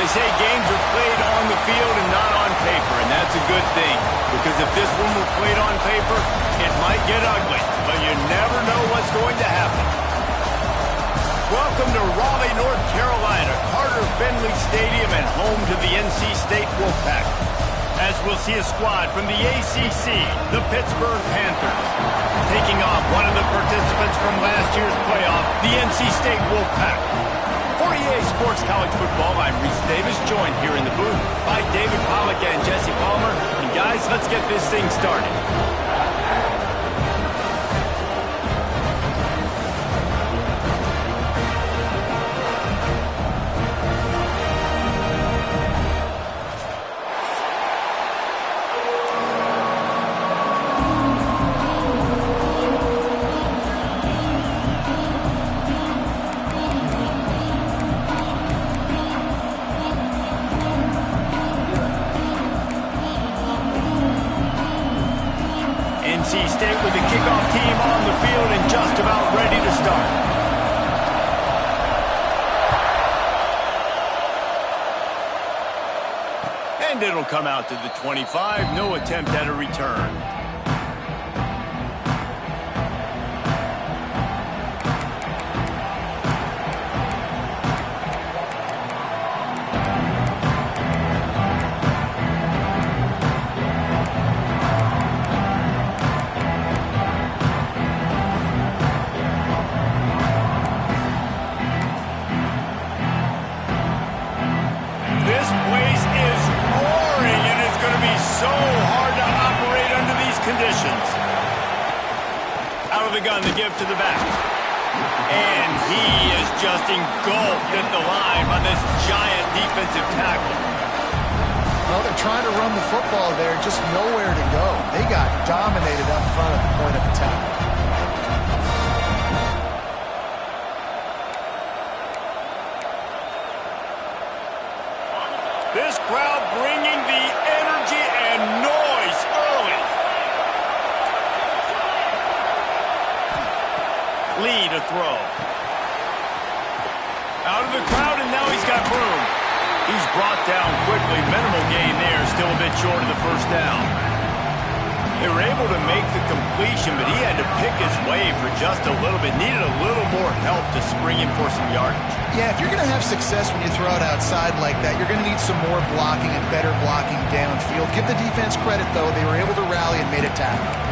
They say games are played on the field and not on paper, and that's a good thing. Because if this one were played on paper, it might get ugly, but you never know what's going to happen. Welcome to Raleigh, North Carolina, Carter Finley Stadium, and home to the NC State Wolfpack. As we'll see a squad from the ACC, the Pittsburgh Panthers. Taking on one of the participants from last year's playoff, the NC State Wolfpack. For EA Sports College Football, I'm Reese Davis, joined here in the booth by David Pollack and Jesse Palmer. And guys, let's get this thing started. NC State with the kickoff team on the field and just about ready to start. And it'll come out to the 25, no attempt at a return. Conditions. Out of the gun, the give to the back. And he is just engulfed at the line by this giant defensive tackle. Well, they're trying to run the football there, just nowhere to go. They got dominated up front at the point of attack. This crowd bringing the energy and noise early. Lee to throw. Out of the crowd, and now he's got room. He's brought down quickly. Minimal gain there, still a bit short of the first down. They were able to make the completion, but he had to pick his way for just a little bit. Needed a little more help to spring him for some yardage. Yeah, if you're going to have success when you throw it outside like that, you're going to need some more blocking and better blocking downfield. Give the defense credit, though. They were able to rally and made a tackle.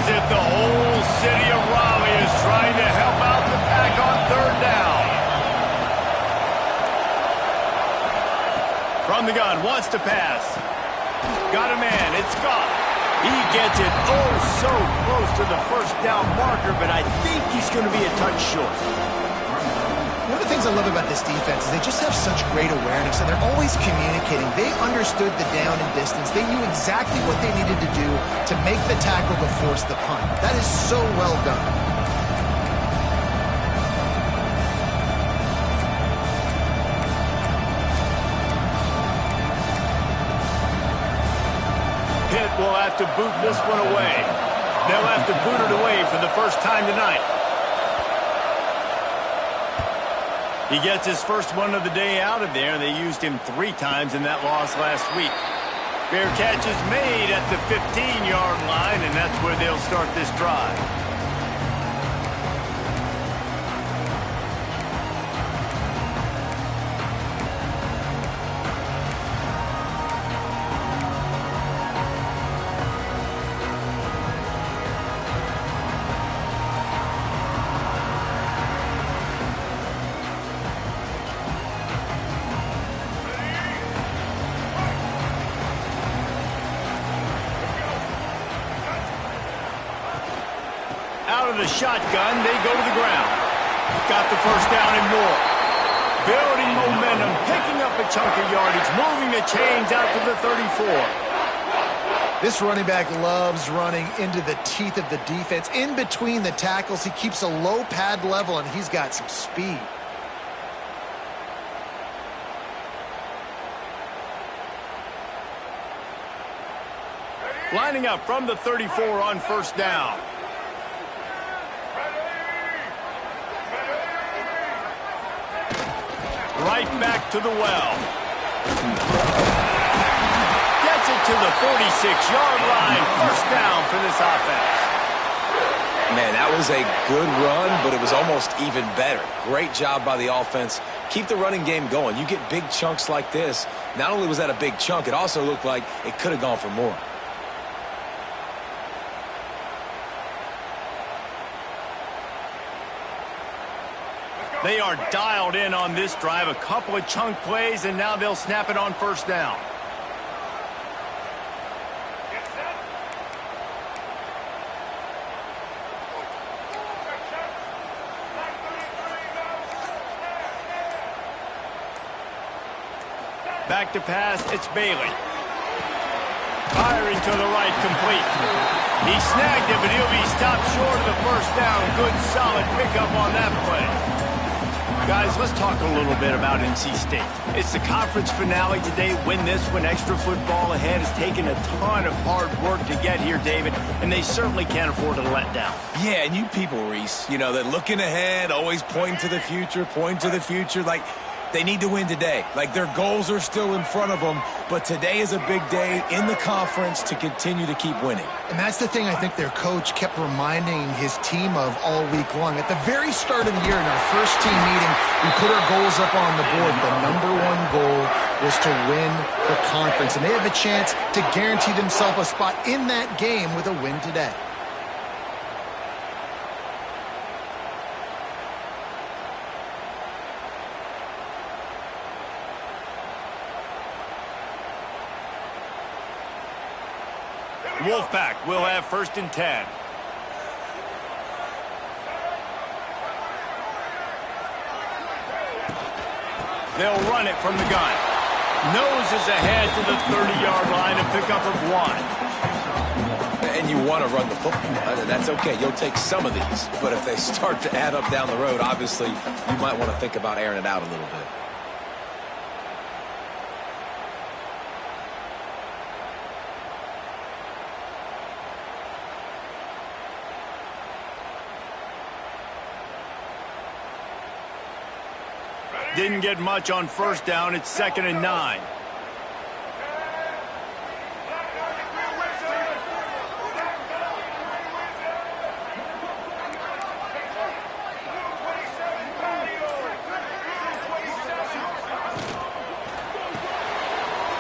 If the whole city of Raleigh is trying to help out the pack on third down. From the gun, wants to pass. Got a man, it's Goff. He gets it oh so close to the first down marker, but I think he's going to be a touch short. One of the things I love about this defense is they just have such great awareness, and they're always communicating. They understood the down and distance. They knew exactly what they needed to do to make the tackle to force the punt. That is so well done. Pitt will have to boot this one away. They'll have to boot it away for the first time tonight. He gets his first one of the day out of there. They used him 3 times in that loss last week. Fair catch is made at the 15-yard line, and that's where they'll start this drive. Out of the shotgun, they go to the ground. Got the first down and more. Building momentum, picking up a chunk of yardage, moving the chains out to the 34. This running back loves running into the teeth of the defense. In between the tackles, he keeps a low pad level, and he's got some speed. Lining up from the 34 on first down. Right back to the well. Gets it to the 46-yard line. First down for this offense. Man, that was a good run, but it was almost even better. Great job by the offense. Keep the running game going. You get big chunks like this. Not only was that a big chunk, it also looked like it could have gone for more. They are dialed in on this drive. A couple of chunk plays, and now they'll snap it on first down. Back to pass, it's Bailey. Firing to the right, complete. He snagged it, but he'll be stopped short of the first down. Good, solid pickup on that play. Guys, let's talk a little bit about NC State. It's the conference finale today. Win this one, extra football ahead. It's taken a ton of hard work to get here, David, and they certainly can't afford to let down. Yeah, and you people, Reese, you know, they're looking ahead, always pointing to the future, like they need to win today. Like their goals are still in front of them, but today is a big day in the conference to continue to keep winning. And that's the thing I think their coach kept reminding his team of all week long. At the very start of the year in our first team meeting, we put our goals up on the board. The number one goal was to win the conference, and they have a chance to guarantee themselves a spot in that game with a win today. Wolfpack will have first and 10. They'll run it from the gun. Noses ahead to the 30-yard line, a pickup of 1. And you want to run the football. That's okay. You'll take some of these. But if they start to add up down the road, obviously, you might want to think about airing it out a little bit. Didn't get much on first down. It's 2nd and 9.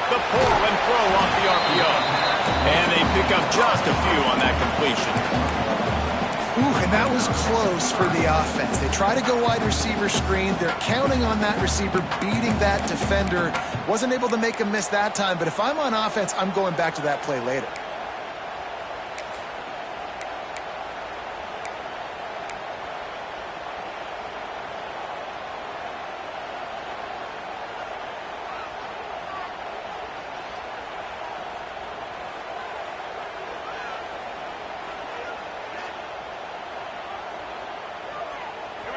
The pull and throw off the RPO. And they pick up just a few on that completion. And that was close for the offense. They try to go wide receiver screen. They're counting on that receiver beating that defender. Wasn't able to make a miss that time, but if I'm on offense, I'm going back to that play later.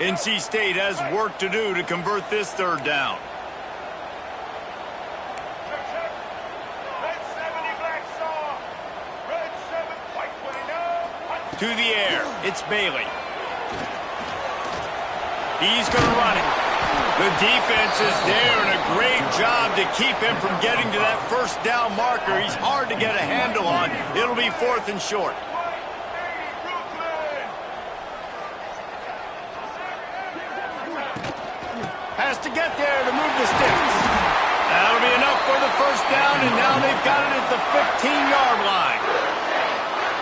NC State has work to do to convert this third down. To the air, it's Bailey. He's going to run it. The defense is there, and a great job to keep him from getting to that first down marker. He's hard to get a handle on. It'll be 4th and short. Has to get there to move the sticks. That'll be enough for the first down, and now they've got it at the 15-yard line.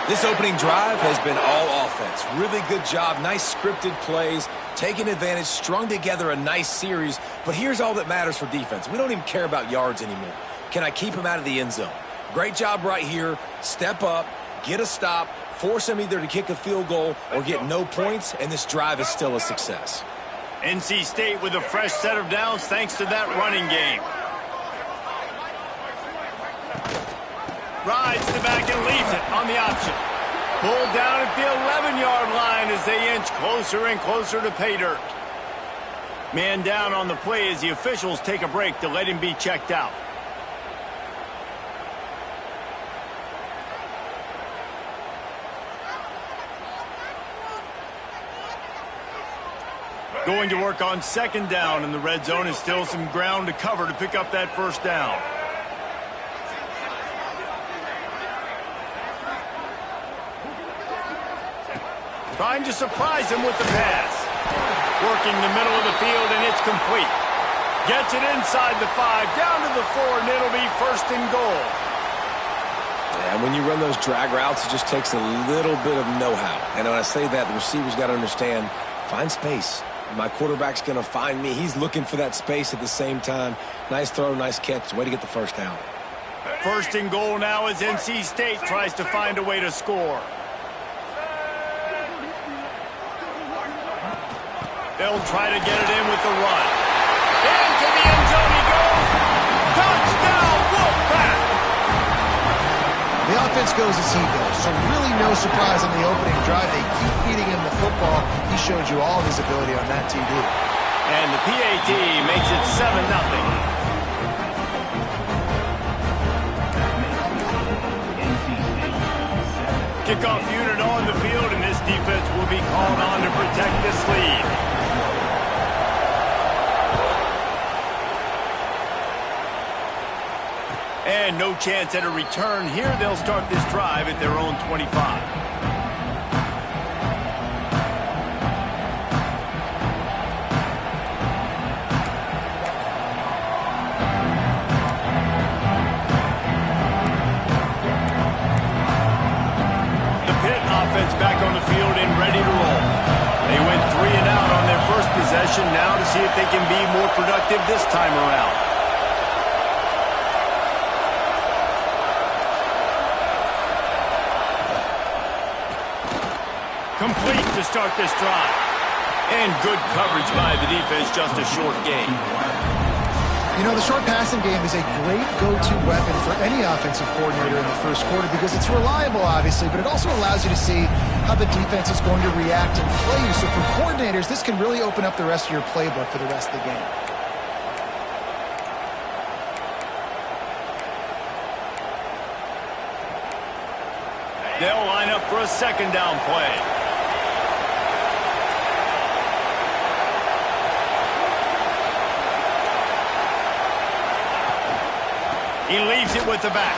This opening drive has been all offense. Really good job, nice scripted plays, taking advantage, strung together a nice series. But here's all that matters for defense. We don't even care about yards anymore. Can I keep him out of the end zone? Great job right here. Step up, get a stop, force him either to kick a field goal or get no points, and this drive is still a success. NC State with a fresh set of downs thanks to that running game. Rides the back and leaves it on the option. Pulled down at the 11-yard line as they inch closer and closer to pay dirt. Man down on the play as the officials take a break to let him be checked out. Going to work on second down in the red zone, and still some ground to cover to pick up that first down. Trying to surprise him with the pass. Working the middle of the field, and it's complete. Gets it inside the 5, down to the 4, and it'll be first and goal. And when you run those drag routes, it just takes a little bit of know-how. And when I say that, the receiver's got to understand, find space. My quarterback's going to find me. He's looking for that space at the same time. Nice throw, nice catch. Way to get the first down. First and goal now as NC State tries to find a way to score. They'll try to get it in with the run. Into the end zone he goes. Touchdown, Wolfpack! The offense goes as he goes, so really no surprise on the opening drive. They keep feeding him the football. He showed you all of his ability on that TD. And the PAT makes it 7-0. Kickoff unit on the field, and this defense will be called on to protect this lead. And no chance at a return here. They'll start this drive at their own 25. The Pitt offense back on the field and ready to roll. They went 3 and out on their first possession. Now to see if they can be more productive this time around. Complete to start this drive. And good coverage by the defense, just a short gain. You know, the short passing game is a great go-to weapon for any offensive coordinator in the first quarter because it's reliable, obviously, but it also allows you to see how the defense is going to react and play you. So for coordinators, this can really open up the rest of your playbook for the rest of the game. They'll line up for a second down play. He leaves it with the back.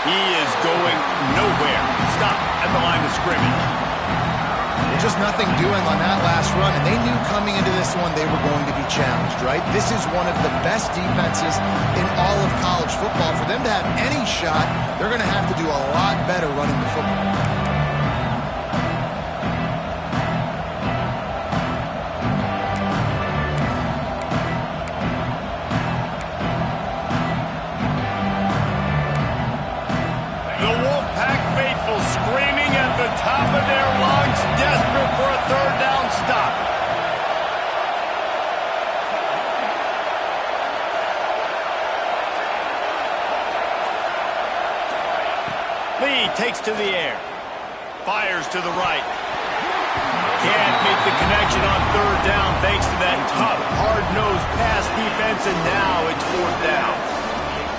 He is going nowhere. Stop at the line of scrimmage. Just nothing doing on that last run, and they knew coming into this one they were going to be challenged, right? This is one of the best defenses in all of college football. For them to have any shot, they're going to have to do a lot better running the football. Top of their lungs, desperate for a third down stop. Lee takes to the air. Fires to the right. Can't make the connection on third down thanks to that tough, hard-nosed pass defense, and now it's fourth down.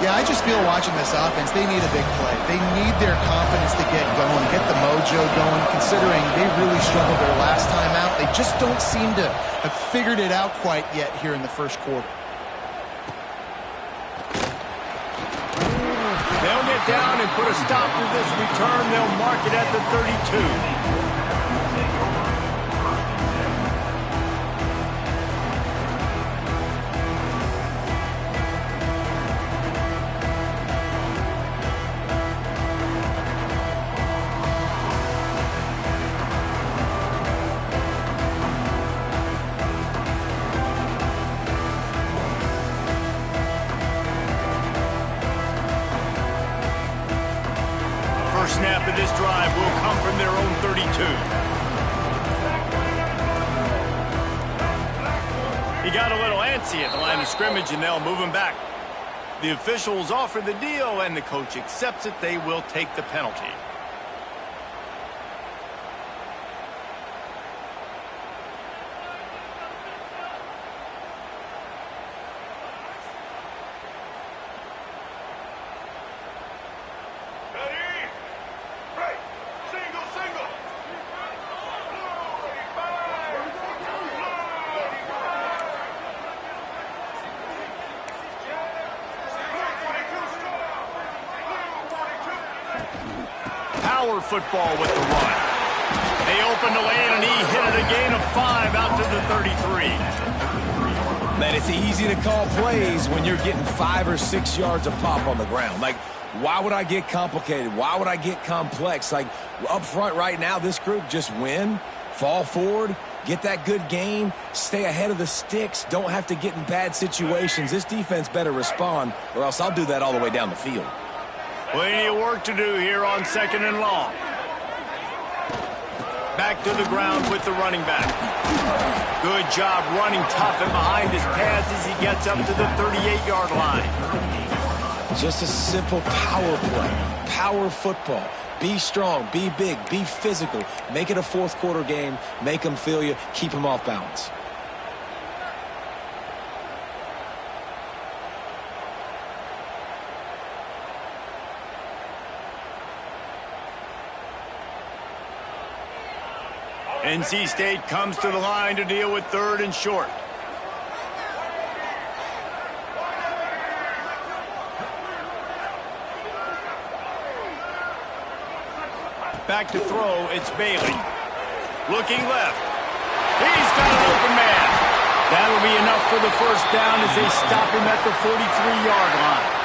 Yeah, I just feel watching this offense, they need a big play. They need their confidence to get going, get the mojo going, considering they really struggled their last time out. They just don't seem to have figured it out quite yet here in the first quarter. They'll get down and put a stop to this return. They'll mark it at the 32. Snap of this drive will come from their own 32. He got a little antsy at the line of scrimmage, and they'll move him back. The officials offer the deal, and the coach accepts it. They will take the penalty. power football with the run. They open the lane, and he hit it a gain of 5 out to the 33. Man, it's easy to call plays when you're getting 5 or 6 yards a pop on the ground. Like, why would I get complicated? Why would I get complex? Like, up front right now, this group just win, fall forward, get that good gain, stay ahead of the sticks, don't have to get in bad situations. This defense better respond, or else I'll do that all the way down the field. Plenty of work to do here on 2nd and long. Back to the ground with the running back. Good job running tough and behind his pads as he gets up to the 38-yard line. Just a simple power play, power football. Be strong, be big, be physical. Make it a fourth-quarter game. Make them feel you. Keep them off balance. NC State comes to the line to deal with 3rd and short. Back to throw, it's Bailey. Looking left. He's got an open man. That'll be enough for the first down as they stop him at the 43-yard line.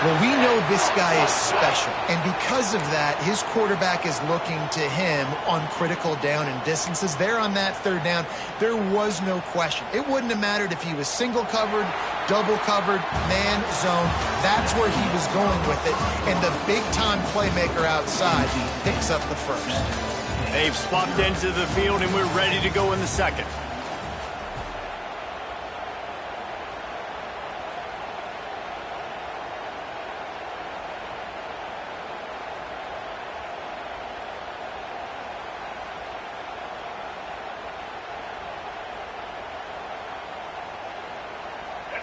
Well, we know this guy is special, and because of that, his quarterback is looking to him on critical down and distances. There on that 3rd down, there was no question. It wouldn't have mattered if he was single covered, double covered, man zone. That's where he was going with it, and the big-time playmaker outside picks up the first. They've swapped into the field, and we're ready to go in the 2nd.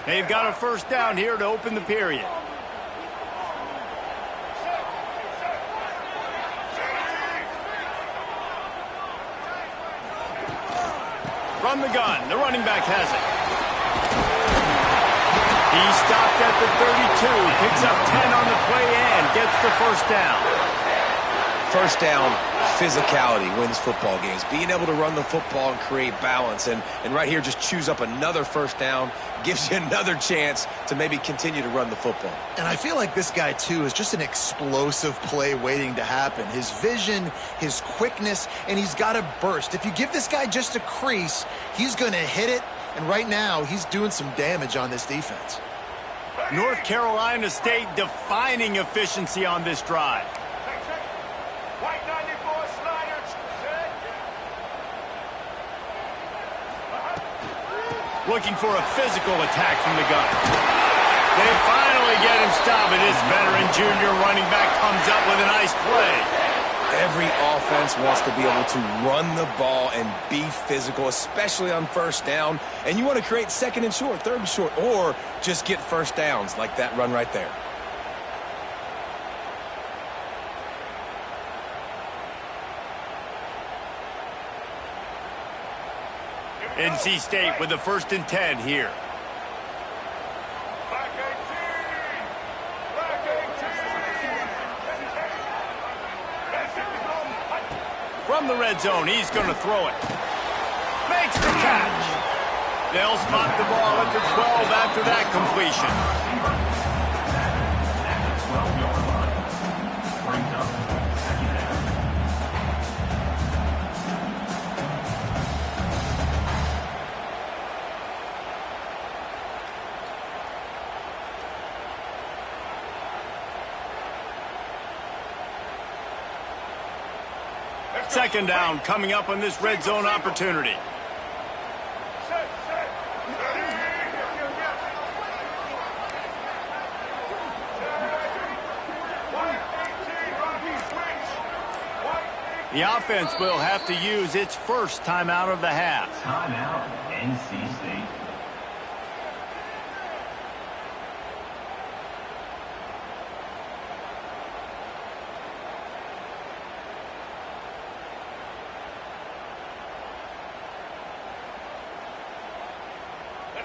They've got a first down here to open the period. From the gun, the running back has it. He stopped at the 32, picks up 10 on the play and gets the first down. First down, physicality wins football games. Being able to run the football and create balance. And right here, just choose up another first down. Gives you another chance to maybe continue to run the football. And I feel like this guy, too, is just an explosive play waiting to happen. His vision, his quickness, and he's got a burst. If you give this guy just a crease, he's going to hit it. And right now, he's doing some damage on this defense. North Carolina State defining efficiency on this drive. Looking for a physical attack from the gun. They finally get him stopped, and this veteran junior running back comes up with a nice play. Every offense wants to be able to run the ball and be physical, especially on first down. And you want to create 2nd and short, 3rd and short, or just get first downs like that run right there. NC State with the 1st and 10 here. From the red zone, he's going to throw it. Makes the catch. They'll spot the ball at the 12 after that completion. Second down coming up on this red zone opportunity. The offense will have to use its first timeout of the half. Timeout, NC State.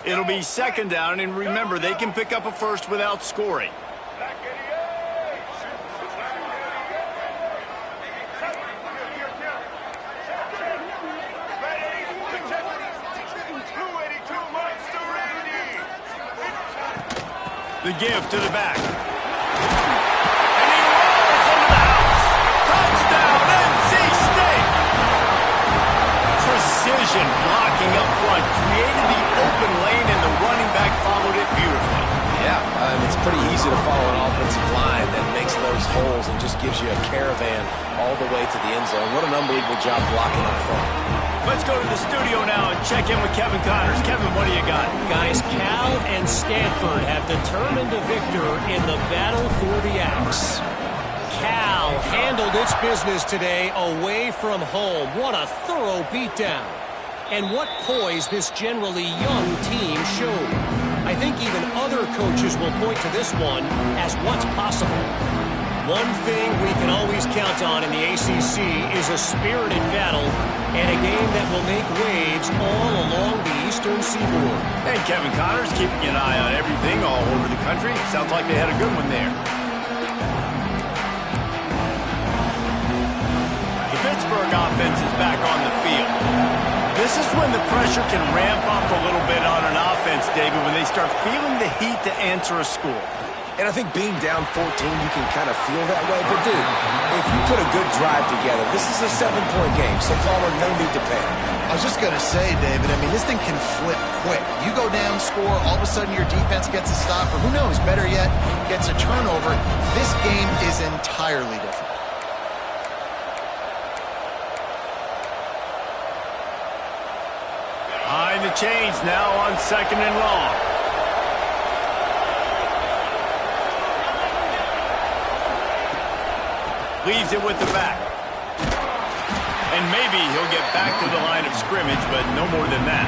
It'll be second down, and remember, they can pick up a first without scoring. The give to the back. And he rolls into the house. Touchdown, NC State! Precision blocking up front created the open lane, and the running back followed it beautifully. Yeah, it's pretty easy to follow an offensive line that makes those holes and just gives you a caravan all the way to the end zone. What an unbelievable job blocking up front. Let's go to the studio now and check in with Kevin Connors. Kevin, what do you got? Guys, Cal and Stanford have determined a victor in the battle for the Axe. Cal handled its business today away from home. What a thorough beatdown. And what poise this generally young team showed. I think even other coaches will point to this one as what's possible. One thing we can always count on in the ACC is a spirited battle and a game that will make waves all along the Eastern Seaboard. And Kevin Connors keeping an eye on everything all over the country. Sounds like they had a good one there. The Pittsburgh offense is back on the field. This is when the pressure can ramp up a little bit on an offense, David, when they start feeling the heat to answer a score. And I think being down 14, you can kind of feel that way. But, dude, if you put a good drive together, this is a 7-point game, so Palmer, no need to panic. I was just going to say, David, I mean, this thing can flip quick. You go down, score, all of a sudden your defense gets a stop, or who knows, better yet, gets a turnover. This game is entirely different. Behind the chains now on 2nd and long. Leaves it with the back. And maybe he'll get back to the line of scrimmage, but no more than that.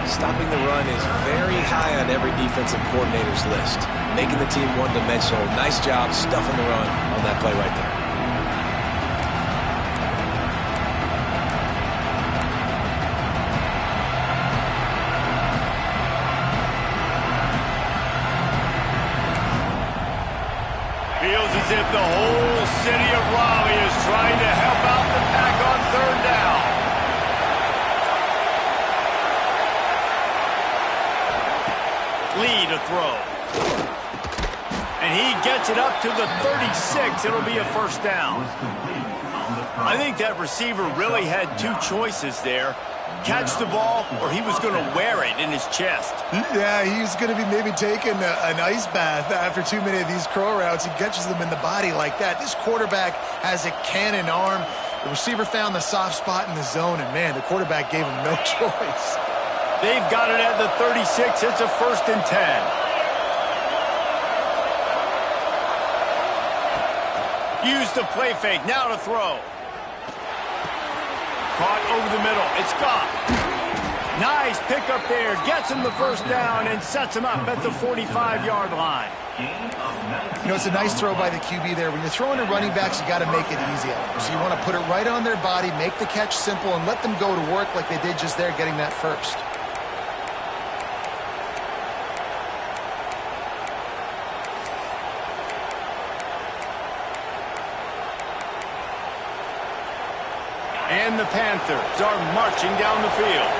Stopping the run is very high on every defensive coordinator's list. Making the team one-dimensional. Nice job stuffing the run on that play right there. Feels as if the whole city of Raleigh is trying to help out the Pack on 3rd down. Lead a throw. And he gets it up to the 36. It'll be a 1st down. I think that receiver really had two choices there. Catch the ball, or he was going to wear it in his chest. Yeah, he's going to be maybe taking an ice bath after too many of these crow routes. He catches them in the body like that. This quarterback has a cannon arm. The receiver found the soft spot in the zone, and, man, the quarterback gave him no choice. They've got it at the 36. It's a 1st and 10. Use the play fake. Now to throw. Caught over the middle. It's gone. Nice pickup there. Gets him the 1st down and sets him up at the 45-yard line. You know, it's a nice throw by the QB there. When you're throwing to running backs, you got to make it easy on them. So you want to put it right on their body, make the catch simple, and let them go to work like they did just there, getting that first. And the Panthers are marching down the field.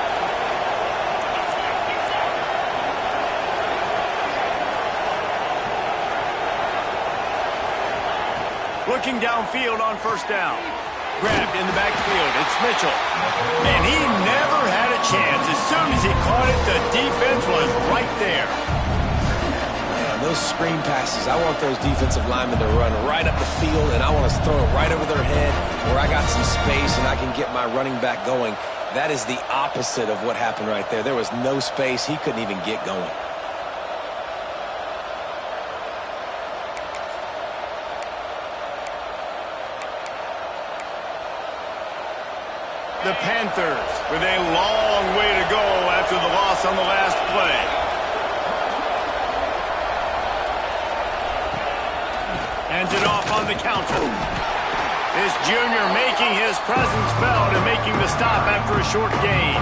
Looking downfield on 1st down. Grabbed in the backfield. It's Mitchell. And he never had a chance. As soon as he caught it, the defense was right there. Those screen passes, I want those defensive linemen to run right up the field, and I want to throw it right over their head where I got some space and I can get my running back going. That is the opposite of what happened right there. There was no space. He couldn't even get going. The Panthers with a long way to go after the loss on the last play. Hands it off on the counter. This junior making his presence felt and making the stop after a short gain.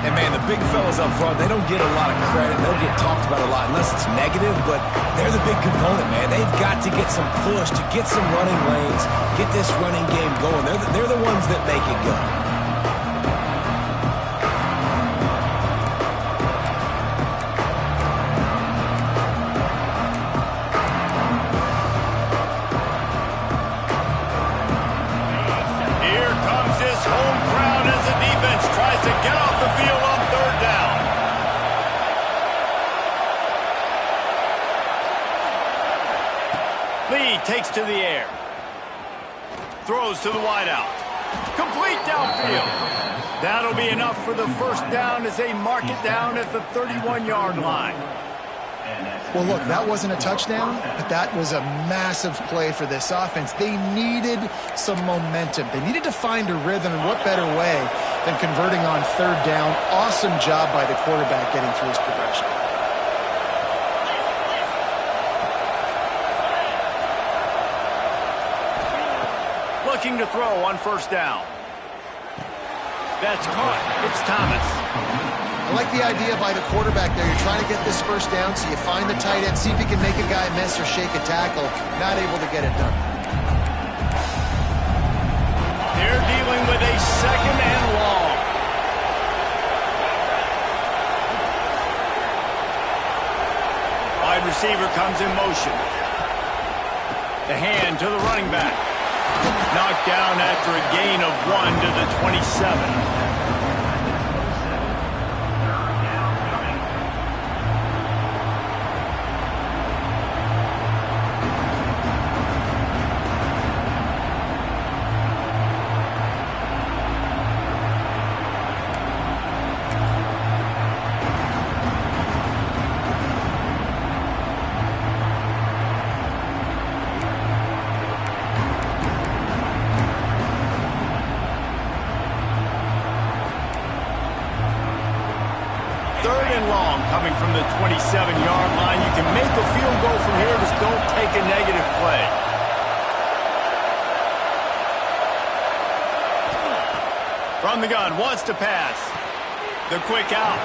And, man, the big fellas up front, they don't get a lot of credit. They'll get talked about a lot unless it's negative, but they're the big component, man. They've got to get some push, to get some running lanes, get this running game going. They're the ones that make it go. takes to the air. Throws to the wideout. Complete downfield. That'll be enough for the first down as they mark it down at the 31-yard line. Well, look, that wasn't a touchdown, but that was a massive play for this offense. They needed some momentum. They needed to find a rhythm, and what better way than converting on third down. Awesome job by the quarterback getting through his progression. Looking to throw on first down. That's caught. It's Thomas. I like the idea by the quarterback there. You're trying to get this first down, so you find the tight end, see if he can make a guy miss or shake a tackle. Not able to get it done. They're dealing with a second and long. Wide receiver comes in motion. The hand to the running back. Knocked down after a gain of 1 to the 27. Coming from the 27-yard line, you can make a field goal from here, just don't take a negative play. From the gun, wants to pass. The quick out.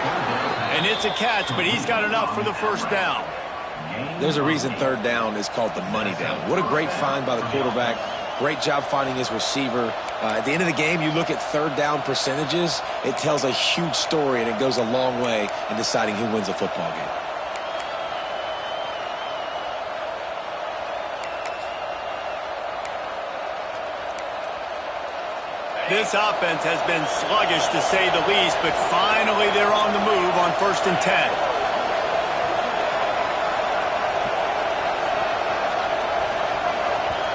And it's a catch, but he's got enough for the first down. There's a reason third down is called the money down. What a great find by the quarterback. Great job finding his receiver. At the end of the game, you look at third down percentages. It tells a huge story, and it goes a long way in deciding who wins a football game. This offense has been sluggish, to say the least, but finally they're on the move on 1st and 10.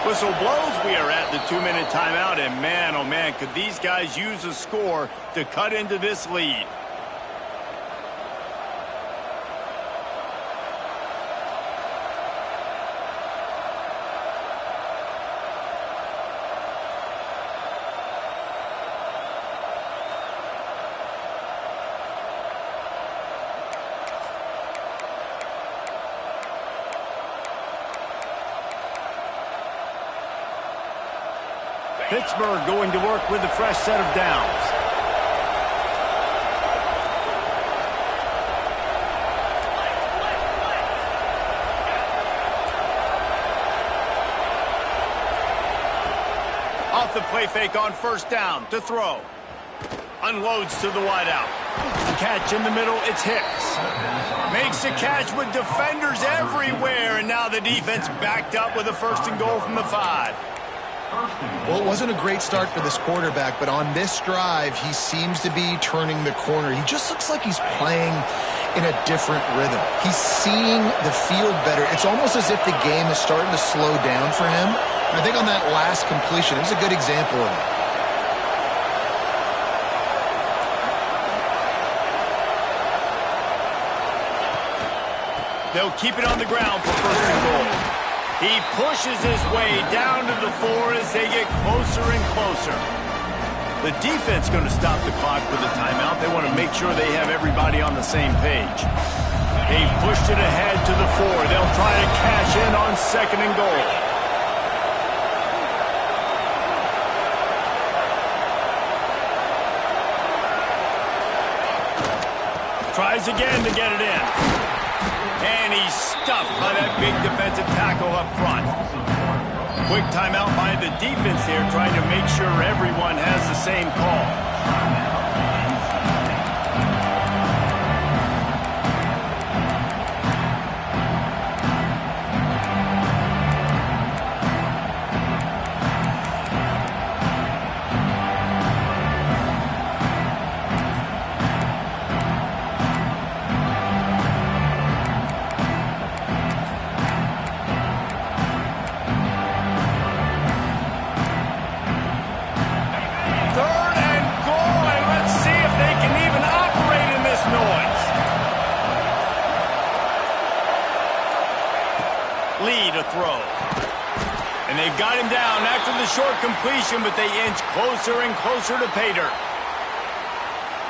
Whistle blows. We are at the 2-minute timeout, and man, oh man, could these guys use a score to cut into this lead. Pittsburgh going to work with a fresh set of downs. Off the play fake on first down to throw. Unloads to the wideout. Catch in the middle, it's Hicks. Makes a catch with defenders everywhere, and now the defense backed up with a 1st and goal from the 5. Well, it wasn't a great start for this quarterback, but on this drive, he seems to be turning the corner. He just looks like he's playing in a different rhythm. He's seeing the field better. It's almost as if the game is starting to slow down for him. And I think on that last completion, it was a good example of it. They'll keep it on the ground for 1st and goal. He pushes his way down to the 4 as they get closer and closer. The defense going to stop the clock with a timeout. They want to make sure they have everybody on the same page. They've pushed it ahead to the 4. They'll try to cash in on 2nd and goal. Tries again to get it in. And he's stuffed by that big defensive tackle up front. Quick timeout by the defense here, trying to make sure everyone has the same call. throw. And they've got him down after the short completion, but they inch closer and closer to pay dirt.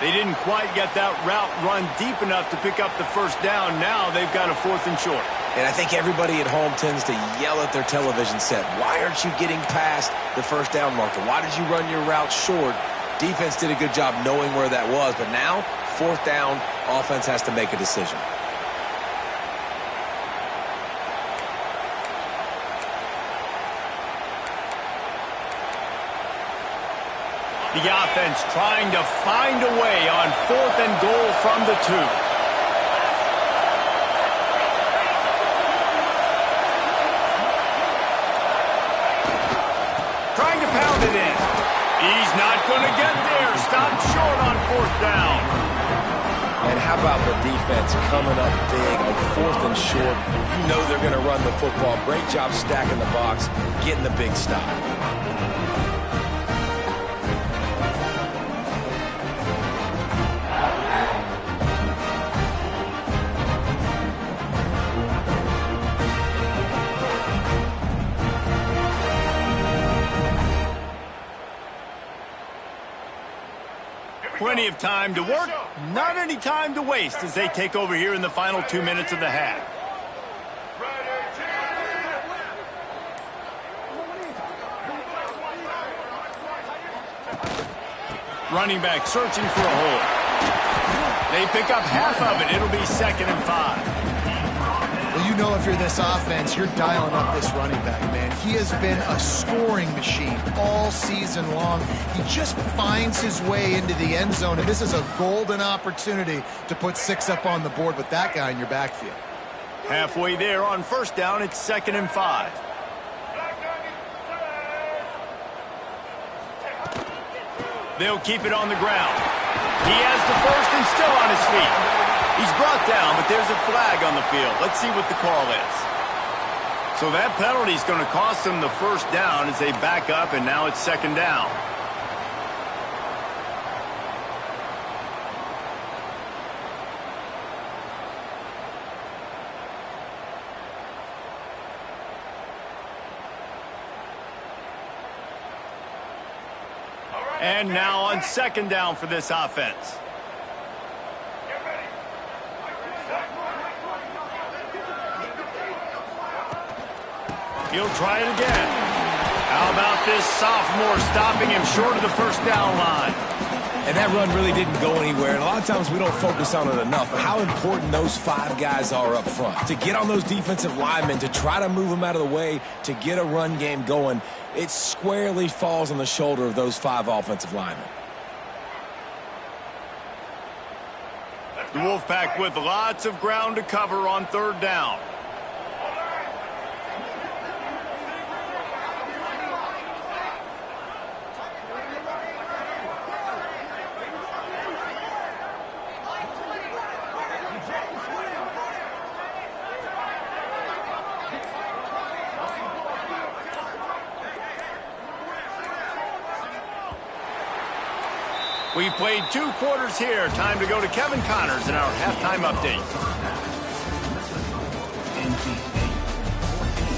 They didn't quite get that route run deep enough to pick up the first down. Now they've got a 4th and short. And I think everybody at home tends to yell at their television set. Why aren't you getting past the first down marker? Why did you run your route short? Defense did a good job knowing where that was, but now, 4th down, offense has to make a decision. The offense trying to find a way on 4th and goal from the 2. Trying to pound it in. He's not going to get there. Stopped short on 4th down. And how about the defense coming up big on 4th and short? You know they're going to run the football. Great job stacking the box, getting the big stop. Plenty of time to work, not any time to waste as they take over here in the final 2 minutes of the half. Running back searching for a hole. They pick up half of it. It'll be 2nd and 5. Well, you know if you're this offense, you're dialing up this running back, man. He has been a scoring machine all season long. He just finds his way into the end zone, and this is a golden opportunity to put 6 up on the board with that guy in your backfield. Halfway there on 1st down, it's 2nd and 5. They'll keep it on the ground. He has the 1st and still on his feet. He's brought down, but there's a flag on the field. Let's see what the call is. So that penalty is going to cost them the 1st down as they back up, and now it's 2nd down. And now on 2nd down for this offense. He'll try it again. How about this sophomore stopping him short of the 1st down line? And that run really didn't go anywhere, and a lot of times we don't focus on it enough, but how important those 5 guys are up front. To get on those defensive linemen, to try to move them out of the way, to get a run game going, it squarely falls on the shoulder of those 5 offensive linemen. The Wolfpack with lots of ground to cover on 3rd down. We've played 2 quarters here. Time to go to Kevin Connors in our halftime update. NC State 14,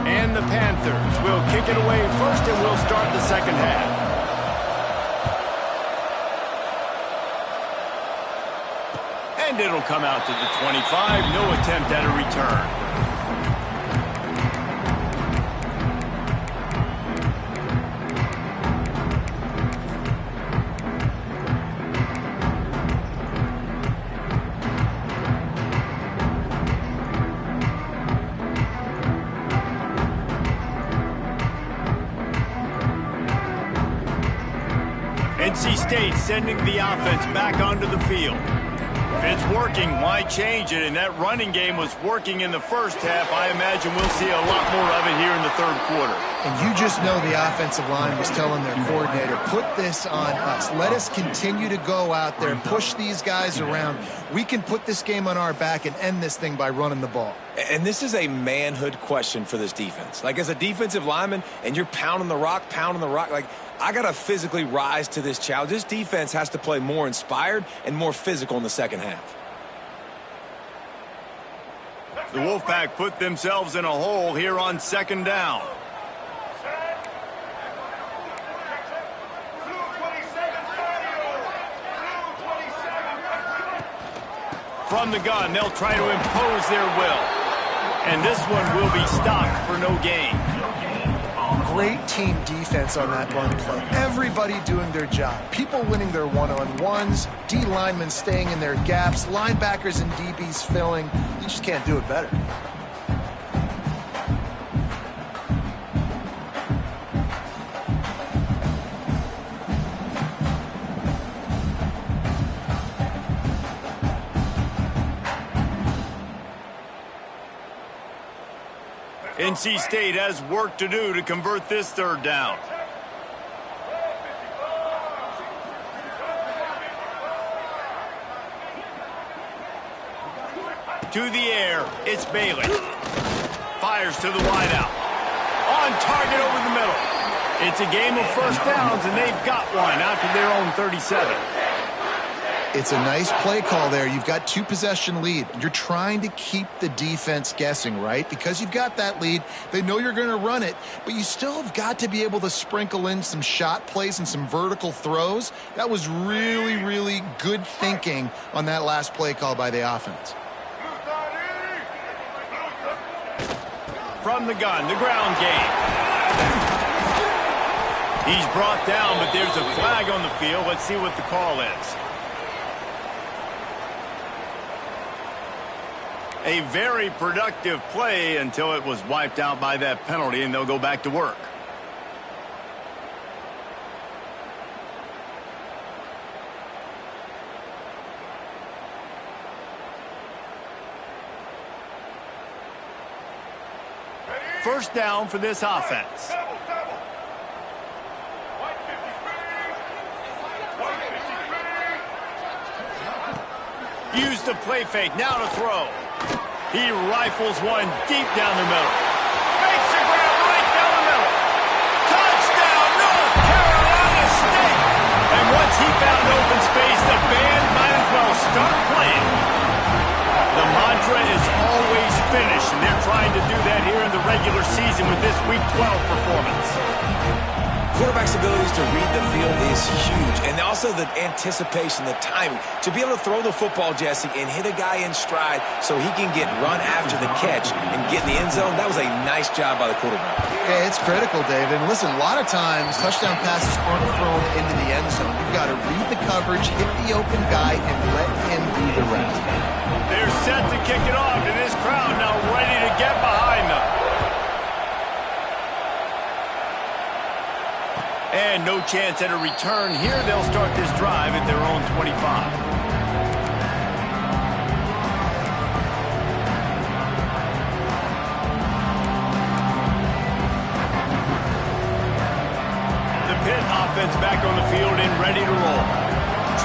10. And the Panthers will kick it away first, and we'll start the 2nd half. And it'll come out to the 25. No attempt at a return. NC State sending the offense back onto the field. If it's working, why change it? And that running game was working in the first half. I imagine we'll see a lot more of it here in the third quarter. And you just know the offensive line was telling their coordinator, put this on us. Let us continue to go out there, push these guys around. We can put this game on our back and end this thing by running the ball. And this is a manhood question for this defense. Like, as a defensive lineman, and you're pounding the rock, like, I got to physically rise to this challenge. This defense has to play more inspired and more physical in the second half. The Wolfpack put themselves in a hole here on second down. From the gun, they'll try to impose their will. And this one will be stopped for no gain. Great team defense on that run play. Everybody doing their job. People winning their one-on-ones, D linemen staying in their gaps, linebackers and DBs filling. You just can't do it better. NC State has work to do to convert this third down. To the air, it's Bailey. Fires to the wideout. On target over the middle. It's a game of first downs, and they've got one out to their own 37. It's a nice play call there. You've got 2-possession lead. You're trying to keep the defense guessing, right? Because you've got that lead. They know you're going to run it, but you still have got to be able to sprinkle in some shot plays and some vertical throws. That was really, really good thinking on that last play call by the offense. From the gun, the ground game. He's brought down, but there's a flag on the field. Let's see what the call is. A very productive play until it was wiped out by that penalty, and they'll go back to work. First down for this offense. Use the play fake, now to throw. He rifles one deep down the middle. Makes the grab right down the middle. Touchdown, North Carolina State! And once he found open space, the band might as well start playing. The mantra is always finish, and they're trying to do that here in the regular season with this Week 12 performance. Quarterback's abilities to read the field is huge, and also the anticipation, the timing. To be able to throw the football, Jesse, and hit a guy in stride so he can get run after the catch and get in the end zone, that was a nice job by the quarterback. Yeah, it's critical, David. And listen, a lot of times touchdown passes aren't thrown into the end zone. You've got to read the coverage, hit the open guy, and let him do the rest. They're set to kick it off, and this crowd now ready to get behind them. And no chance at a return here. They'll start this drive at their own 25. The Pitt offense back on the field and ready to roll.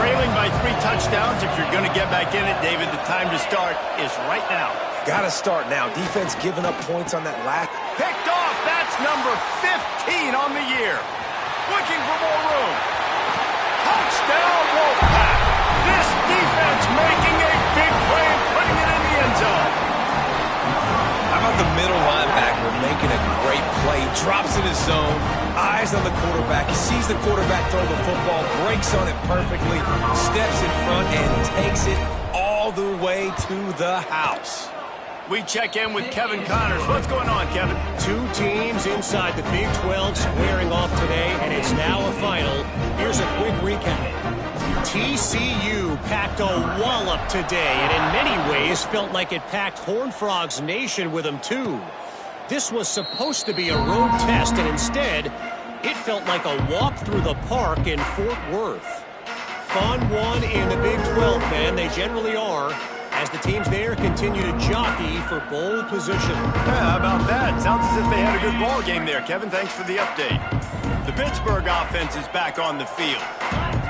Trailing by 3 touchdowns. If you're going to get back in it, David, the time to start is right now. Got to start now. Defense giving up points on that last. Picked off. That's number 15 on the year. Looking for more room. Touchdown, Wolfpack. This defense making a big play and putting it in the end zone. How about the middle linebacker making a great play? Drops in his zone. Eyes on the quarterback. He sees the quarterback throw the football. Breaks on it perfectly. Steps in front and takes it all the way to the house. We check in with Kevin Connors. What's going on, Kevin? 2 teams inside the Big 12 squaring off today, and it's now a final. Here's a quick recap. TCU packed a wallop today, and in many ways felt like it packed Horned Frogs Nation with them, too. This was supposed to be a road test, and instead, it felt like a walk through the park in Fort Worth. Fun one in the Big 12, man. They generally are, as the teams there continue to jockey for bowl position. Yeah, how about that? Sounds as if they had a good ball game there, Kevin. Thanks for the update. The Pittsburgh offense is back on the field.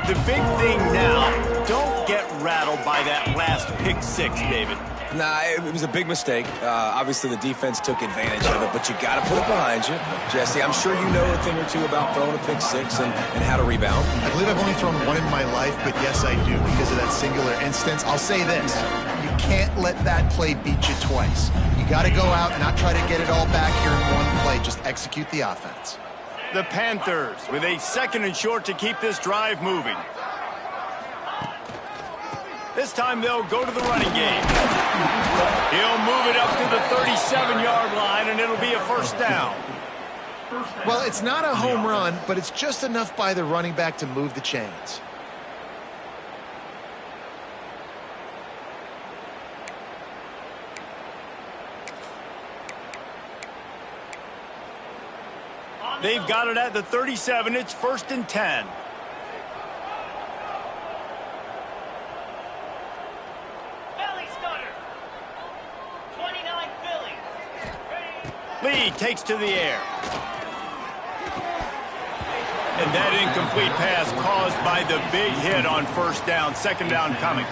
The big thing now, don't get rattled by that last pick six, David. Nah, it was a big mistake. Obviously, the defense took advantage of it, but you got to put it behind you. Jesse, I'm sure you know a thing or two about throwing a pick six and how to rebound. I believe I've only thrown one in my life, but yes, I do because of that singular instance. I'll say this. You can't let that play beat you twice. You got to go out and not try to get it all back here in one play. Just execute the offense. The Panthers with a 2nd and short to keep this drive moving. This time they'll go to the running game. He'll move it up to the 37-yard line, and it'll be a first down. Well, it's not a home run, but it's just enough by the running back to move the chains. They've got it at the 37. It's 1st and 10. Lee takes to the air. And that incomplete pass caused by the big hit on first down. 2nd down coming.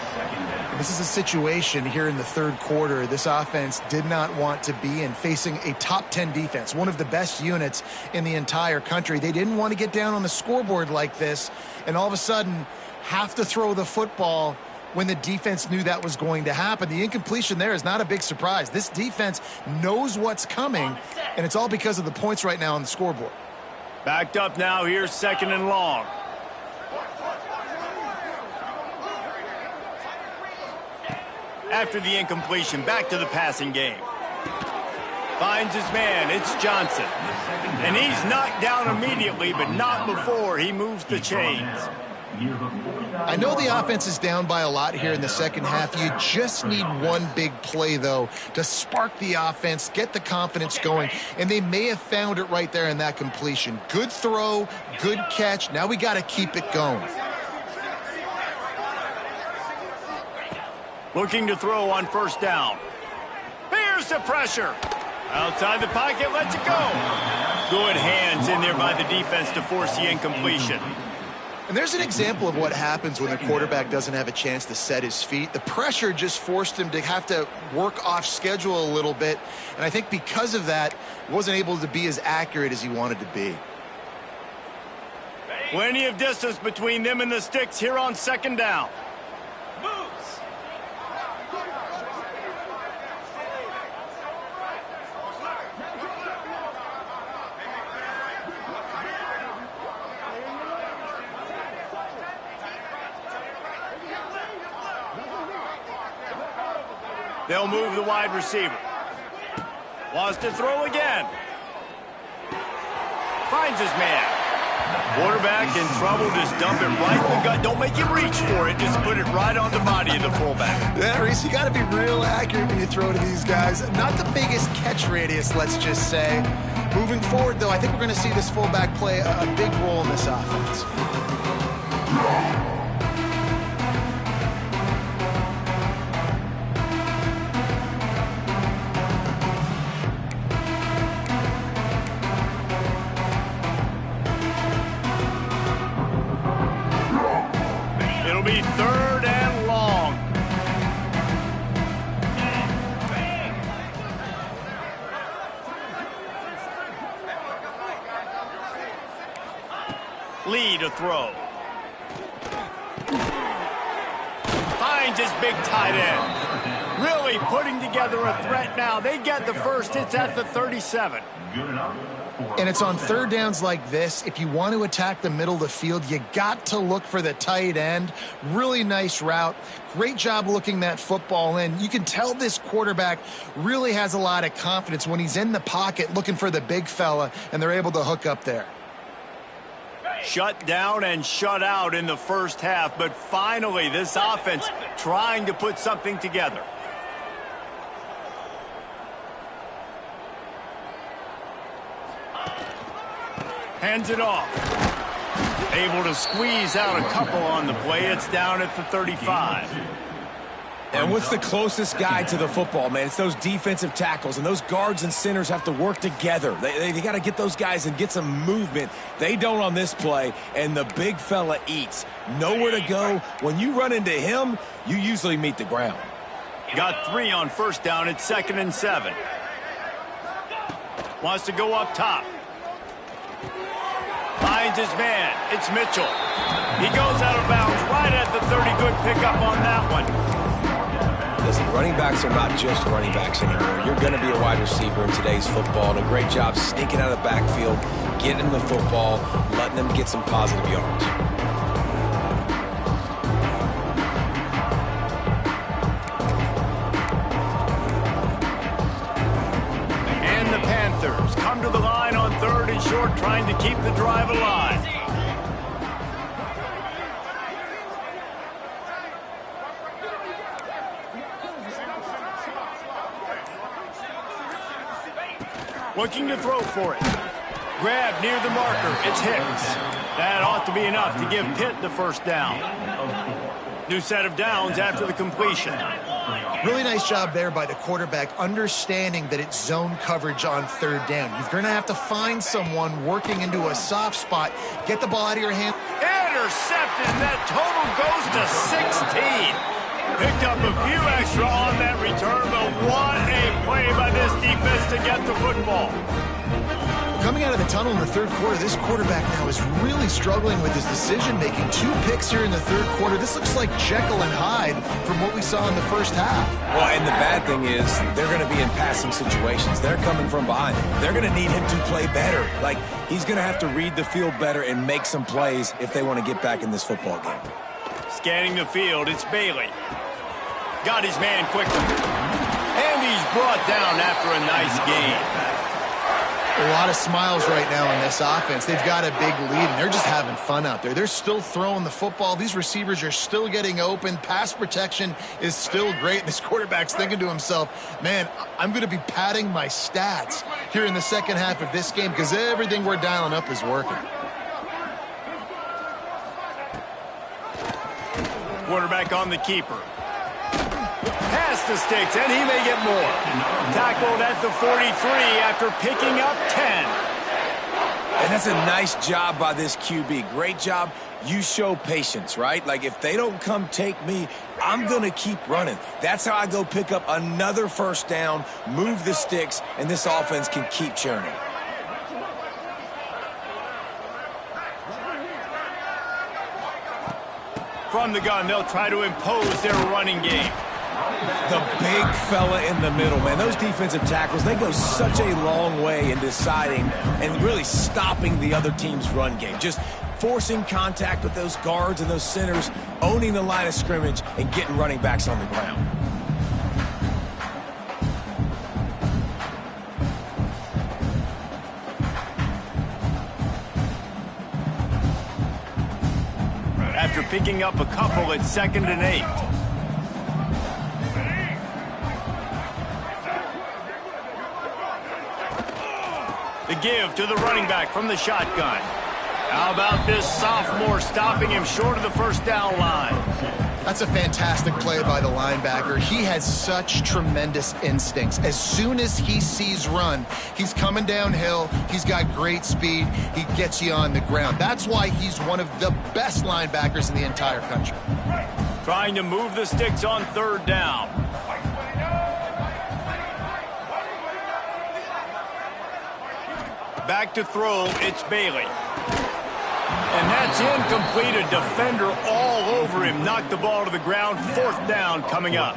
This is a situation here in the 3rd quarter this offense did not want to be in, facing a top 10 defense, one of the best units in the entire country. They didn't want to get down on the scoreboard like this and all of a sudden have to throw the football when the defense knew that was going to happen. The incompletion there is not a big surprise. This defense knows what's coming, and it's all because of the points right now on the scoreboard. Backed up now. Here's 2nd and long. After the incompletion, back to the passing game. Finds his man. It's Johnson. And he's knocked down immediately, but not before he moves the chains. I know the offense is down by a lot here in the second half. You just need one big play, though, to spark the offense, get the confidence going, and they may have found it right there in that completion. Good throw, good catch. Now we got to keep it going. Looking to throw on first down. Here's the pressure. Outside the pocket, lets it go. Good hands in there by the defense to force the incompletion. And there's an example of what happens when the quarterback doesn't have a chance to set his feet. The pressure just forced him to have to work off schedule a little bit. And I think because of that, he wasn't able to be as accurate as he wanted to be. Plenty of distance between them and the sticks here on 2nd down. They'll move the wide receiver. Wants to throw again. Finds his man. Quarterback in trouble. Just dump it right in the gut. Don't make him reach for it. Just put it right on the body of the fullback. Yeah, Reese, you got to be real accurate when you throw to these guys. Not the biggest catch radius, let's just say. Moving forward, though, I think we're going to see this fullback play a big role in this offense. It'll be 3rd and long. Lee to throw. Finds his big tight end. Really putting together a threat now. They get the first. It's at the 37. And it's on 3rd downs like this. If you want to attack the middle of the field, you got to look for the tight end. Really nice route. Great job looking that football in. You can tell this quarterback really has a lot of confidence when he's in the pocket looking for the big fella, and they're able to hook up there. Shut down and shut out in the first half, but finally this offense trying to put something together. Hands it off. Able to squeeze out a couple on the play. It's down at the 35. And what's the closest guy to the football, man? It's those defensive tackles, and those guards and centers have to work together. They got to get those guys and get some movement. They don't on this play, and the big fella eats. Nowhere to go. When you run into him, you usually meet the ground. Got 3 on first down. It's 2nd and 7. Wants to go up top. Finds his man. It's Mitchell. He goes out of bounds right at the 30. Good pickup on that one. Listen, running backs are not just running backs anymore. You're going to be a wide receiver in today's football, and a great job sneaking out of the backfield, getting the football, letting them get some positive yards. And the Panthers come to the line on 3rd and short, trying to keep the drive alive. Looking to throw for it. Grab near the marker. It's Hicks. That ought to be enough to give Pitt the first down. New set of downs after the completion. Really nice job there by the quarterback, understanding that it's zone coverage on 3rd down. You're going to have to find someone working into a soft spot. Get the ball out of your hand. Intercepted, and that total goes to 16. Picked up a few extra on that return, but what a play by this defense to get the football. Coming out of the tunnel in the 3rd quarter, this quarterback now is really struggling with his decision-making. 2 picks here in the 3rd quarter. This looks like Jekyll and Hyde from what we saw in the first half. Well, and the bad thing is they're going to be in passing situations. They're coming from behind. They're going to need him to play better. Like, he's going to have to read the field better and make some plays if they want to get back in this football game. Scanning the field, it's Bailey. Got his man quickly. And he's brought down after a nice game. A lot of smiles right now in this offense. They've got a big lead, and they're just having fun out there. They're still throwing the football. These receivers are still getting open. Pass protection is still great. This quarterback's thinking to himself, man, I'm going to be padding my stats here in the second half of this game because everything we're dialing up is working. Quarterback on the keeper. Past the sticks, and he may get more. Tackled at the 43 after picking up 10. And that's a nice job by this QB. Great job. You show patience, right? Like, if they don't come take me, I'm going to keep running. That's how I go pick up another first down, move the sticks, and this offense can keep churning. From the gun, they'll try to impose their running game. The big fella in the middle, man. Those defensive tackles, they go such a long way in deciding and really stopping the other team's run game. Just forcing contact with those guards and those centers, owning the line of scrimmage, and getting running backs on the ground. After picking up a couple at 2nd and 8. The give to the running back from the shotgun. How about this sophomore stopping him short of the first down line? That's a fantastic play by the linebacker. He has such tremendous instincts. As soon as he sees run, he's coming downhill. He's got great speed. He gets you on the ground. That's why he's one of the best linebackers in the entire country. Trying to move the sticks on 3rd down. Back to throw, it's Bailey. And that's incomplete. A defender all over him. Knocked the ball to the ground. 4th down coming up.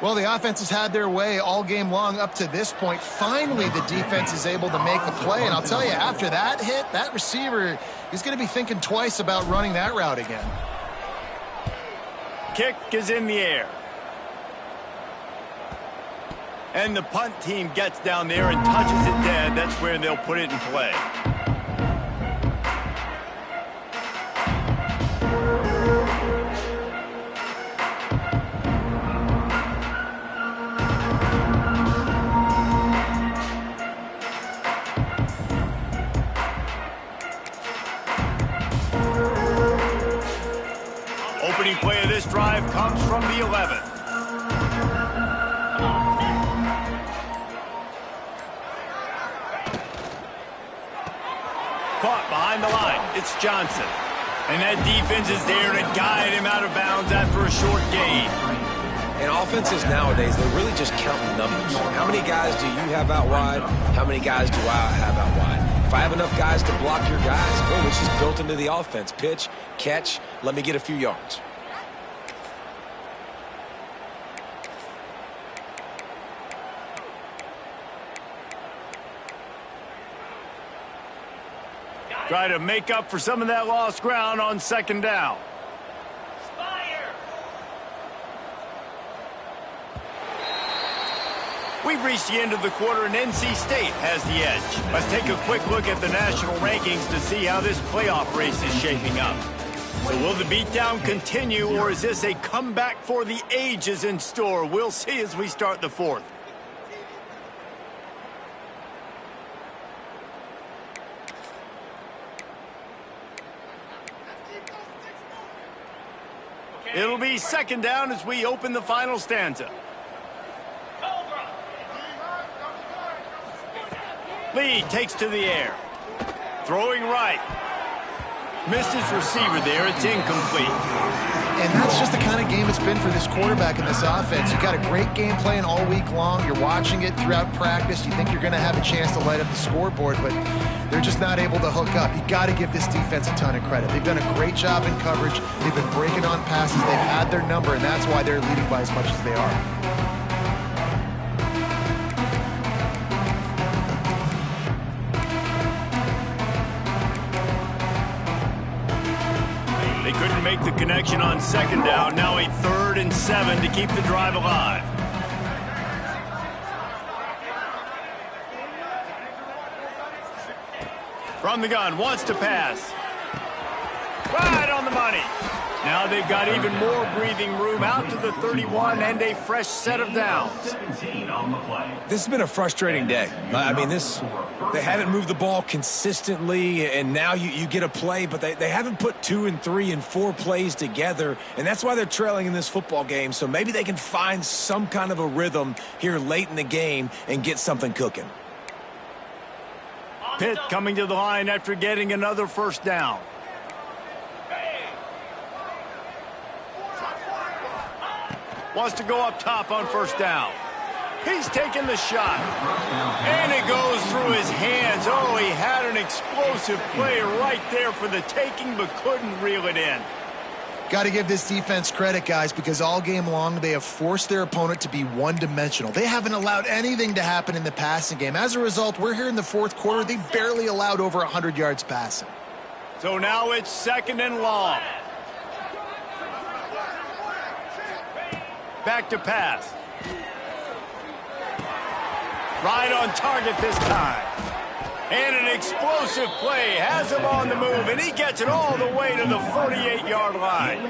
Well, the offense has had their way all game long up to this point. Finally, the defense is able to make a play. And I'll tell you, after that hit, that receiver is going to be thinking twice about running that route again. Kick is in the air. And the punt team gets down there and touches it dead. That's where they'll put it in play. the 11. Caught behind the line. It's Johnson. And that defense is there to guide him out of bounds after a short gain. And offenses nowadays, they're really just counting numbers. How many guys do you have out wide? How many guys do I have out wide? If I have enough guys to block your guys, well, it's just built into the offense. Pitch, catch, let me get a few yards. Try to make up for some of that lost ground on second down. We've reached the end of the quarter, and NC State has the edge. Let's take a quick look at the national rankings to see how this playoff race is shaping up. So will the beatdown continue, or is this a comeback for the ages in store? We'll see as we start the fourth. It'll be second down as we open the final stanza. Lee takes to the air. Throwing right. Missed his receiver there. It's incomplete. And that's just the kind of game it's been for this quarterback in this offense. You've got a great game plan all week long. You're watching it throughout practice. You think you're going to have a chance to light up the scoreboard, but they're just not able to hook up. You got to give this defense a ton of credit. They've done a great job in coverage. They've been breaking on passes. They've had their number, and that's why they're leading by as much as they are. They couldn't make the connection on second down. Now a 3rd and 7 to keep the drive alive. From the gun, wants to pass. Right on the money. Now they've got even more breathing room out to the 31 and a fresh set of downs. This has been a frustrating day. I mean, they haven't moved the ball consistently, and now you get a play, but they haven't put 2 and 3 and 4 plays together, and that's why they're trailing in this football game. So maybe they can find some kind of a rhythm here late in the game and get something cooking. Pitt coming to the line after getting another first down. Wants to go up top on first down. He's taking the shot. And it goes through his hands. Oh, he had an explosive play right there for the taking, but couldn't reel it in. Got to give this defense credit, guys, because all game long they have forced their opponent to be one-dimensional. They haven't allowed anything to happen in the passing game. As a result, we're here in the fourth quarter. They barely allowed over 100 yards passing. So now it's second and long. Back to pass. Right on target this time. And an explosive play has him on the move, and he gets it all the way to the 48-yard line.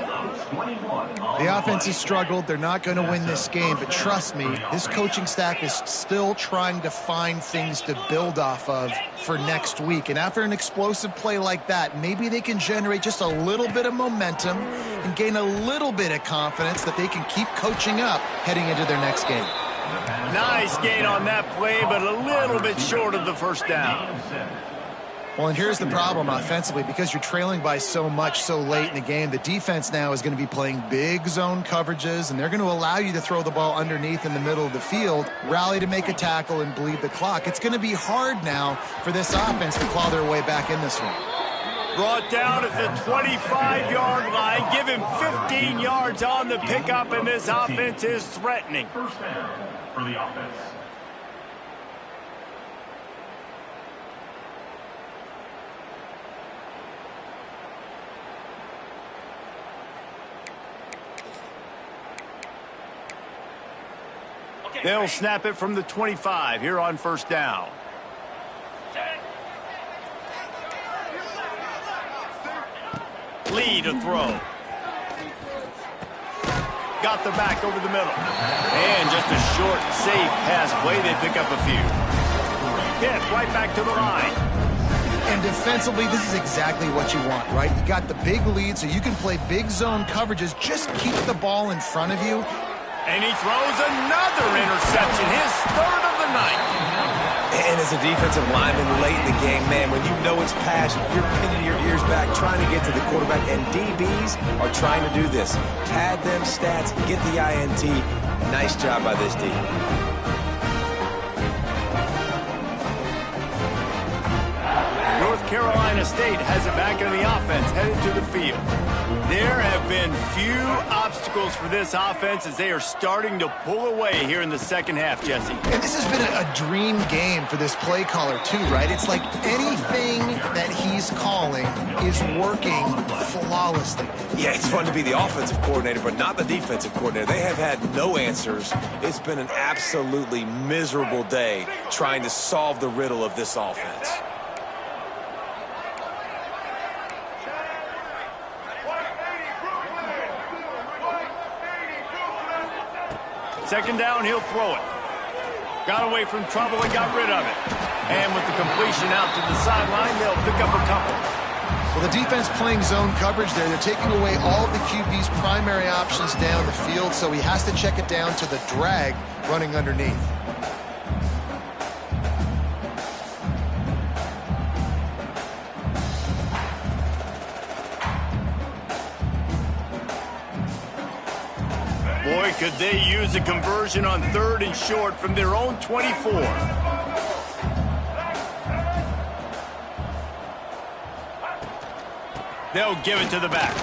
The offense has struggled. They're not going to win this game, but trust me, this coaching staff is still trying to find things to build off of for next week. And after an explosive play like that, maybe they can generate just a little bit of momentum and gain a little bit of confidence that they can keep coaching up heading into their next game. Nice gain on that play, but a little bit short of the first down. Well, and here's the problem offensively. Because you're trailing by so much so late in the game, the defense now is going to be playing big zone coverages, and they're going to allow you to throw the ball underneath in the middle of the field, rally to make a tackle, and bleed the clock. It's going to be hard now for this offense to claw their way back in this one. Brought down at the 25-yard line. Give him 15 yards on the pickup, and this offense is threatening. First down for the offense. They'll snap it from the 25 here on first down. Lee to throw. Got the back over the middle. And just a short, safe pass play. They pick up a few. Pitt right back to the line. And defensively, this is exactly what you want, right? You got the big lead, so you can play big zone coverages. Just keep the ball in front of you. And he throws another interception, his third of the night. And as a defensive lineman late in the game, man, when you know it's passion, you're pinning your ears back, trying to get to the quarterback, and DBs are trying to do this. Pad them stats, get the INT. Nice job by this D. North Carolina State has it back in the offense, headed to the field. There have been few obstacles for this offense as they are starting to pull away here in the second half, Jesse. And this has been a dream game for this play caller, too, right? It's like anything that he's calling is working flawlessly. Yeah, it's fun to be the offensive coordinator, but not the defensive coordinator. They have had no answers. It's been an absolutely miserable day trying to solve the riddle of this offense. Second down, he'll throw it. Got away from trouble and got rid of it. And with the completion out to the sideline, they'll pick up a couple. Well, the defense playing zone coverage there. They're taking away all of the QB's primary options down the field, so he has to check it down to the drag running underneath. Boy, could they use a conversion on third and short from their own 24. They'll give it to the back.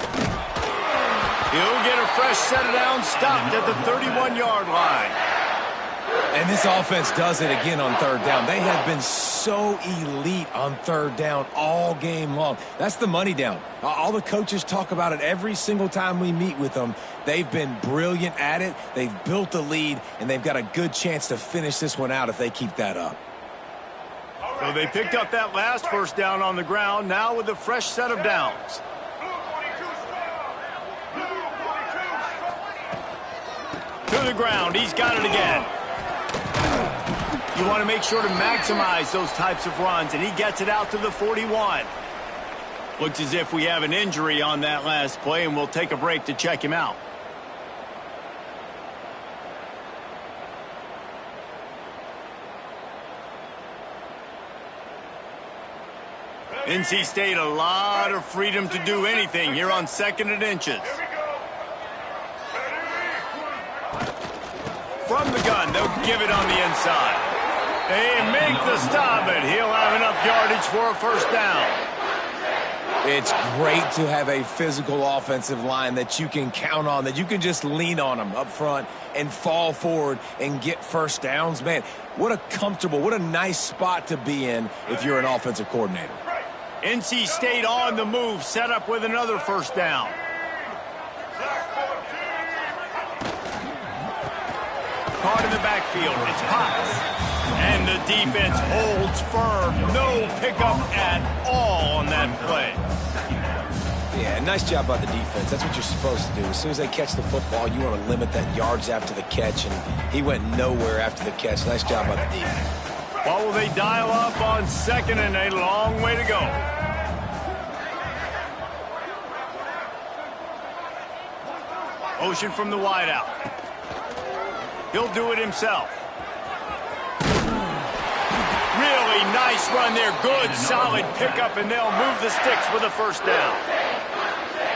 He'll get a fresh set of downs, stopped at the 31-yard line. And this offense does it again on third down. They have been so elite on third down all game long. That's the money down. All the coaches talk about it every single time we meet with them. They've been brilliant at it. They've built a lead, and they've got a good chance to finish this one out if they keep that up. So they picked up that last first down on the ground, now with a fresh set of downs. To the ground, he's got it again. You want to make sure to maximize those types of runs, and he gets it out to the 41. Looks as if we have an injury on that last play, and we'll take a break to check him out. NC State, a lot of freedom to do anything here on second and inches. From the gun, they'll give it on the inside. They make the stop, and he'll have enough yardage for a first down. It's great to have a physical offensive line that you can count on, that you can just lean on them up front and fall forward and get first downs. Man, what a comfortable, what a nice spot to be in if you're an offensive coordinator. NC State on the move, set up with another first down. Caught in the backfield, it's Potts. And the defense holds firm. No pickup at all on that play. Yeah, nice job by the defense. That's what you're supposed to do. As soon as they catch the football, you want to limit that yards after the catch, and he went nowhere after the catch. Nice job by the defense. Well, will they dial up on second and a long way to go? Motion from the wideout. He'll do it himself. Really nice run there. Good, solid pickup, and they'll move the sticks with a first down.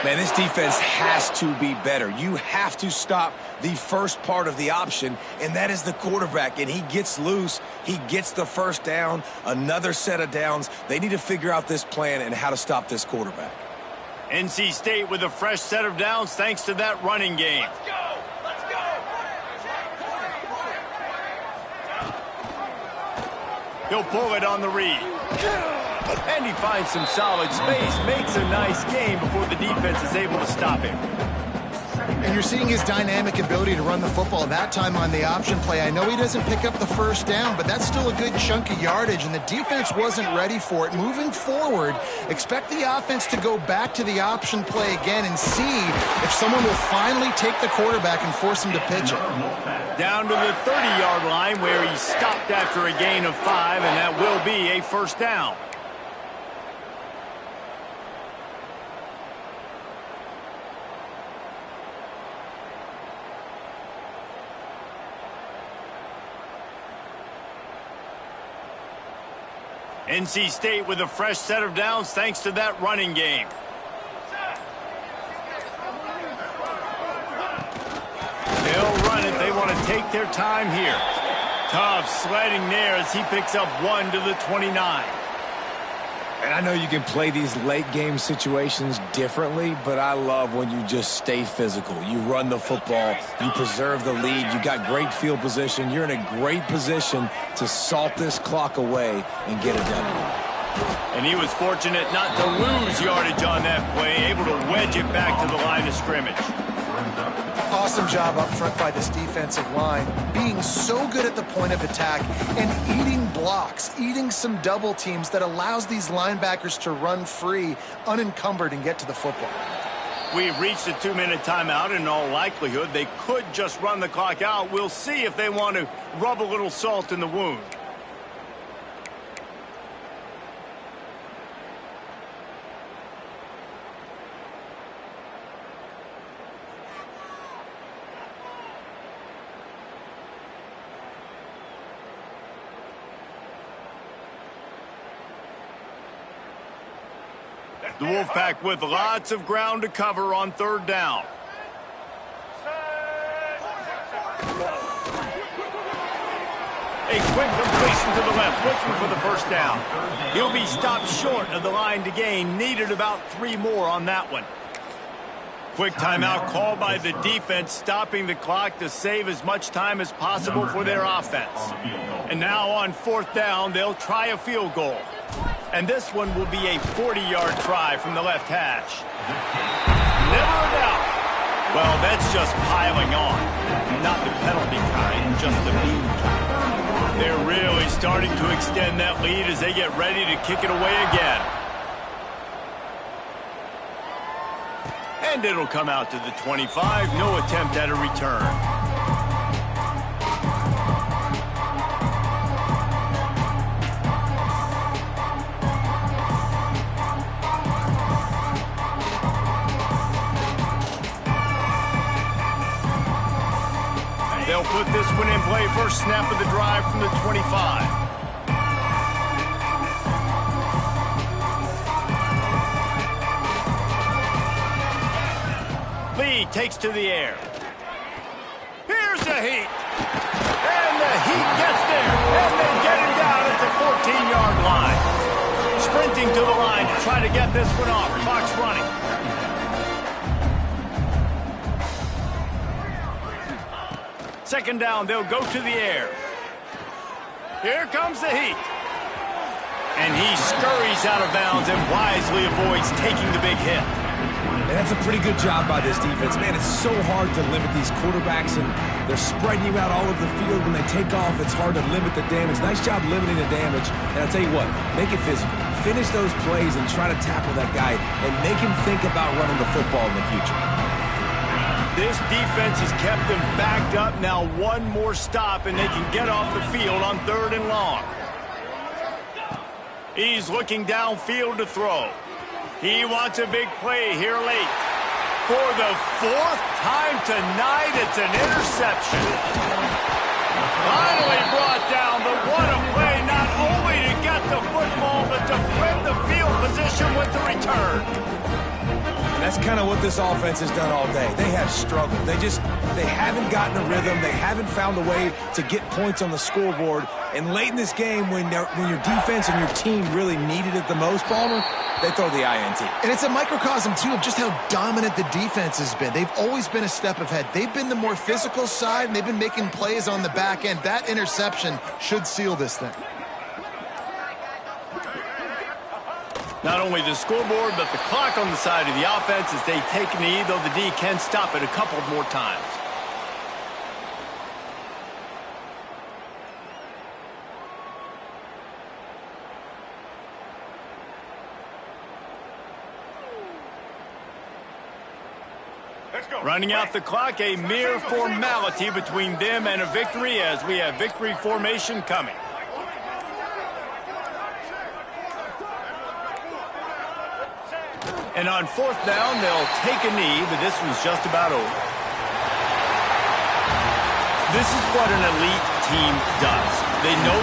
Man, this defense has to be better. You have to stop the first part of the option, and that is the quarterback. And he gets loose. He gets the first down, another set of downs. They need to figure out this plan and how to stop this quarterback. NC State with a fresh set of downs thanks to that running game. Let's go! Let's go! He'll pull it on the read. And he finds some solid space, makes a nice game before the defense is able to stop him. And you're seeing his dynamic ability to run the football. That time on the option play, I know he doesn't pick up the first down, but that's still a good chunk of yardage, and the defense wasn't ready for it. Moving forward, expect the offense to go back to the option play again and see if someone will finally take the quarterback and force him to pitch it. Down to the 30-yard line where he stopped after a gain of 5, and that will be a first down. NC State with a fresh set of downs thanks to that running game. They'll run it. They want to take their time here. Tough sledding there as he picks up 1 to the 29. And I know you can play these late-game situations differently, but I love when you just stay physical. You run the football, you preserve the lead, you got great field position, you're in a great position to salt this clock away and get it done. And he was fortunate not to lose yardage on that play, able to wedge it back to the line of scrimmage. Awesome job up front by this defensive line, being so good at the point of attack and eating blocks, eating some double teams that allows these linebackers to run free, unencumbered, and get to the football. We've reached a 2-minute timeout, and in all likelihood, they could just run the clock out. We'll see if they want to rub a little salt in the wound. The Wolfpack with lots of ground to cover on 3rd down. A quick completion to the left, looking for the 1st down. He'll be stopped short of the line to gain. Needed about 3 more on that one. Quick timeout called by the defense, stopping the clock to save as much time as possible for their offense. And now on 4th down, they'll try a field goal. And this one will be a 40-yard try from the left hash. Never a doubt. Well, that's just piling on. Not the penalty kind, just the mean kind. They're really starting to extend that lead as they get ready to kick it away again. And it'll come out to the 25. No attempt at a return. They'll put this one in play. First snap of the drive from the 25. Lee takes to the air. Here's the Heat. And the Heat gets there. And they get him down at the 14-yard line. Sprinting to the line to try to get this one off. Clock's running. Second down, they'll go to the air. Here comes the Heat. And he scurries out of bounds and wisely avoids taking the big hit. And that's a pretty good job by this defense. Man, it's so hard to limit these quarterbacks, and they're spreading you out all over the field. When they take off, it's hard to limit the damage. Nice job limiting the damage. And I'll tell you what, make it physical. Finish those plays and try to tackle that guy and make him think about running the football in the future. This defense has kept them backed up. Now one more stop, and they can get off the field on 3rd and long. He's looking downfield to throw. He wants a big play here late. For the 4th time tonight, it's an interception. Finally brought down, but what a play, not only to get the football, but to flip the field position with the return. That's kind of what this offense has done all day. They have struggled. They haven't gotten a rhythm. They haven't found a way to get points on the scoreboard. And late in this game, when your defense and your team really needed it the most, Palmer, they throw the INT. And it's a microcosm, too, of just how dominant the defense has been. They've always been a step ahead. They've been the more physical side, and they've been making plays on the back end. That interception should seal this thing. Not only the scoreboard, but the clock on the side of the offense as they take a knee, though the D can stop it a couple more times. Running out the clock, a mere formality between them and a victory as we have victory formation coming. And on 4th down, they'll take a knee, but this one's just about over. This is what an elite team does. They know